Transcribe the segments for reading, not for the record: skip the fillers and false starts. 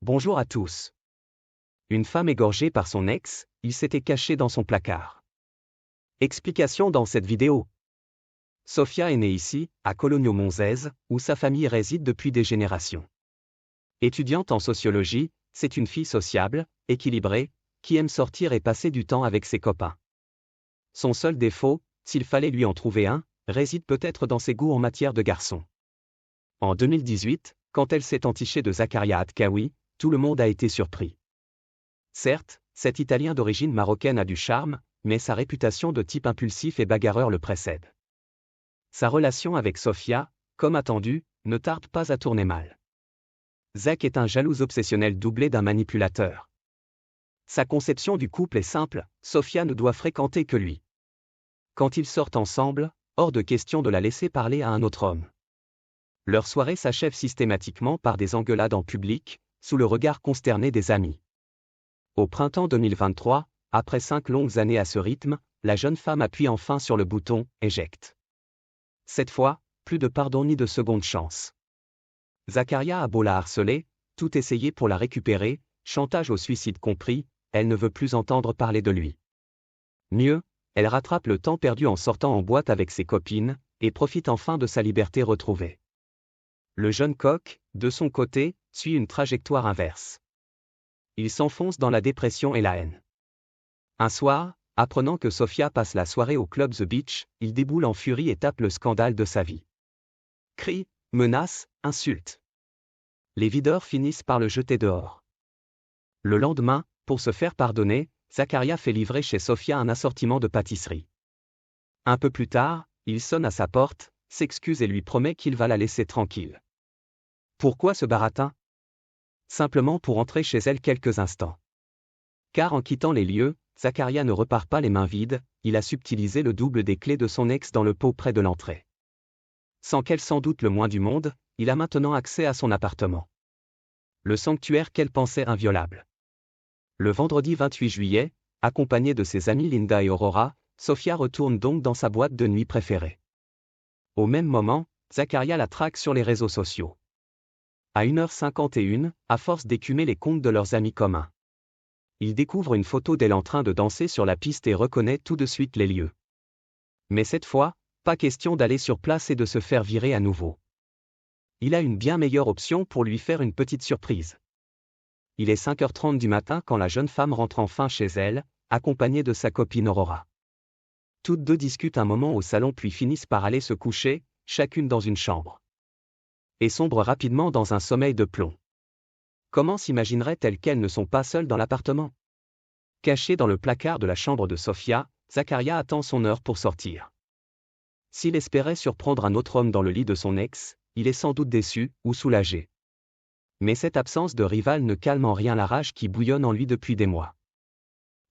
Bonjour à tous. Une femme égorgée par son ex, il s'était caché dans son placard. Explication dans cette vidéo. Sofia est née ici, à Cologno-Monzès, où sa famille réside depuis des générations. Étudiante en sociologie, c'est une fille sociable, équilibrée, qui aime sortir et passer du temps avec ses copains. Son seul défaut, s'il fallait lui en trouver un, réside peut-être dans ses goûts en matière de garçon. En 2018, quand elle s'est entichée de Zakaria Hadkaoui, tout le monde a été surpris. Certes, cet Italien d'origine marocaine a du charme, mais sa réputation de type impulsif et bagarreur le précède. Sa relation avec Sofia, comme attendu, ne tarde pas à tourner mal. Zach est un jaloux obsessionnel doublé d'un manipulateur. Sa conception du couple est simple, Sofia ne doit fréquenter que lui. Quand ils sortent ensemble, hors de question de la laisser parler à un autre homme. Leur soirée s'achève systématiquement par des engueulades en public, sous le regard consterné des amis. Au printemps 2023, après 5 longues années à ce rythme, la jeune femme appuie enfin sur le bouton « Éjecte ». Cette fois, plus de pardon ni de seconde chance. Zakaria a beau la harceler, tout essayer pour la récupérer, chantage au suicide compris, elle ne veut plus entendre parler de lui. Mieux, elle rattrape le temps perdu en sortant en boîte avec ses copines, et profite enfin de sa liberté retrouvée. Le jeune coq, de son côté, suit une trajectoire inverse. Il s'enfonce dans la dépression et la haine. Un soir, apprenant que Sofia passe la soirée au club The Beach, il déboule en furie et tape le scandale de sa vie. Cris, menaces, insultes. Les videurs finissent par le jeter dehors. Le lendemain, pour se faire pardonner, Zakaria fait livrer chez Sofia un assortiment de pâtisseries. Un peu plus tard, il sonne à sa porte, s'excuse et lui promet qu'il va la laisser tranquille. Pourquoi ce baratin ? Simplement pour entrer chez elle quelques instants. Car en quittant les lieux, Zakaria ne repart pas les mains vides, il a subtilisé le double des clés de son ex dans le pot près de l'entrée. Sans qu'elle s'en doute le moins du monde, il a maintenant accès à son appartement. Le sanctuaire qu'elle pensait inviolable. Le vendredi 28 juillet, accompagnée de ses amies Linda et Aurora, Sofia retourne donc dans sa boîte de nuit préférée. Au même moment, Zakaria la traque sur les réseaux sociaux. À 1h51, à force d'écumer les comptes de leurs amis communs. Il découvre une photo d'elle en train de danser sur la piste et reconnaît tout de suite les lieux. Mais cette fois, pas question d'aller sur place et de se faire virer à nouveau. Il a une bien meilleure option pour lui faire une petite surprise. Il est 5h30 du matin quand la jeune femme rentre enfin chez elle, accompagnée de sa copine Aurora. Toutes deux discutent un moment au salon puis finissent par aller se coucher, chacune dans une chambre. Et sombrent rapidement dans un sommeil de plomb. Comment s'imaginerait-elle qu'elles ne sont pas seules dans l'appartement ? Caché dans le placard de la chambre de Sofia, Zakaria attend son heure pour sortir. S'il espérait surprendre un autre homme dans le lit de son ex, il est sans doute déçu ou soulagé. Mais cette absence de rival ne calme en rien la rage qui bouillonne en lui depuis des mois.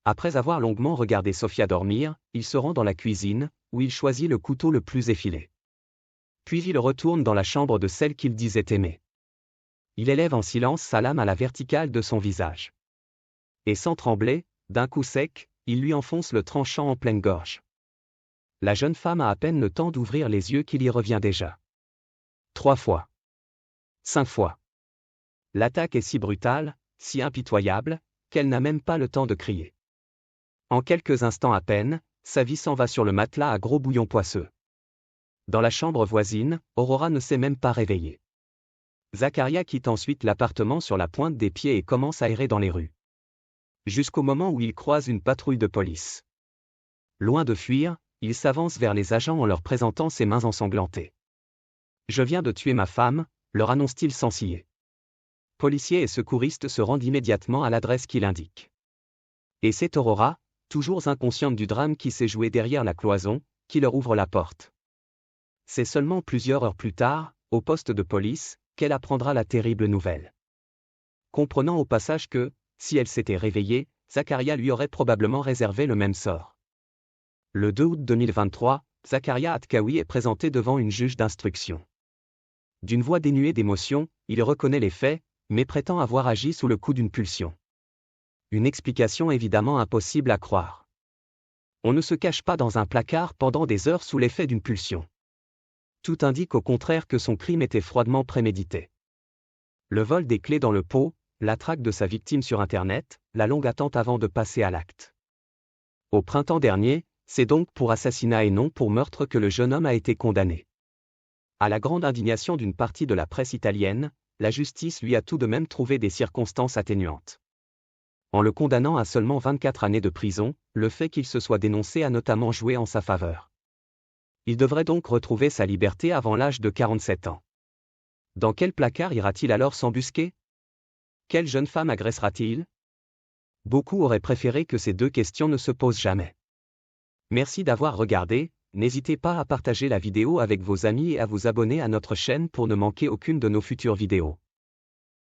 Après avoir longuement regardé Sofia dormir, il se rend dans la cuisine, où il choisit le couteau le plus effilé. Puis il retourne dans la chambre de celle qu'il disait aimer. Il élève en silence sa lame à la verticale de son visage. Et sans trembler, d'un coup sec, il lui enfonce le tranchant en pleine gorge. La jeune femme a à peine le temps d'ouvrir les yeux qu'il y revient déjà. 3 fois. 5 fois. L'attaque est si brutale, si impitoyable, qu'elle n'a même pas le temps de crier. En quelques instants à peine, sa vie s'en va sur le matelas à gros bouillon poisseux. Dans la chambre voisine, Aurora ne s'est même pas réveillée. Zakaria quitte ensuite l'appartement sur la pointe des pieds et commence à errer dans les rues. Jusqu'au moment où il croise une patrouille de police. Loin de fuir, il s'avance vers les agents en leur présentant ses mains ensanglantées. « Je viens de tuer ma femme », leur annonce-t-il sans ciller. Policiers et secouristes se rendent immédiatement à l'adresse qu'il indique. Et c'est Aurora, toujours inconsciente du drame qui s'est joué derrière la cloison, qui leur ouvre la porte. C'est seulement plusieurs heures plus tard, au poste de police, qu'elle apprendra la terrible nouvelle. Comprenant au passage que, si elle s'était réveillée, Zakaria lui aurait probablement réservé le même sort. Le 2 août 2023, Zakaria Hadkaoui est présenté devant une juge d'instruction. D'une voix dénuée d'émotion, il reconnaît les faits, mais prétend avoir agi sous le coup d'une pulsion. Une explication évidemment impossible à croire. On ne se cache pas dans un placard pendant des heures sous l'effet d'une pulsion. Tout indique au contraire que son crime était froidement prémédité. Le vol des clés dans le pot, la traque de sa victime sur Internet, la longue attente avant de passer à l'acte. Au printemps dernier, c'est donc pour assassinat et non pour meurtre que le jeune homme a été condamné. À la grande indignation d'une partie de la presse italienne, la justice lui a tout de même trouvé des circonstances atténuantes. En le condamnant à seulement 24 années de prison, le fait qu'il se soit dénoncé a notamment joué en sa faveur. Il devrait donc retrouver sa liberté avant l'âge de 47 ans. Dans quel placard ira-t-il alors s'embusquer? Quelle jeune femme agressera-t-il? Beaucoup auraient préféré que ces deux questions ne se posent jamais. Merci d'avoir regardé, n'hésitez pas à partager la vidéo avec vos amis et à vous abonner à notre chaîne pour ne manquer aucune de nos futures vidéos.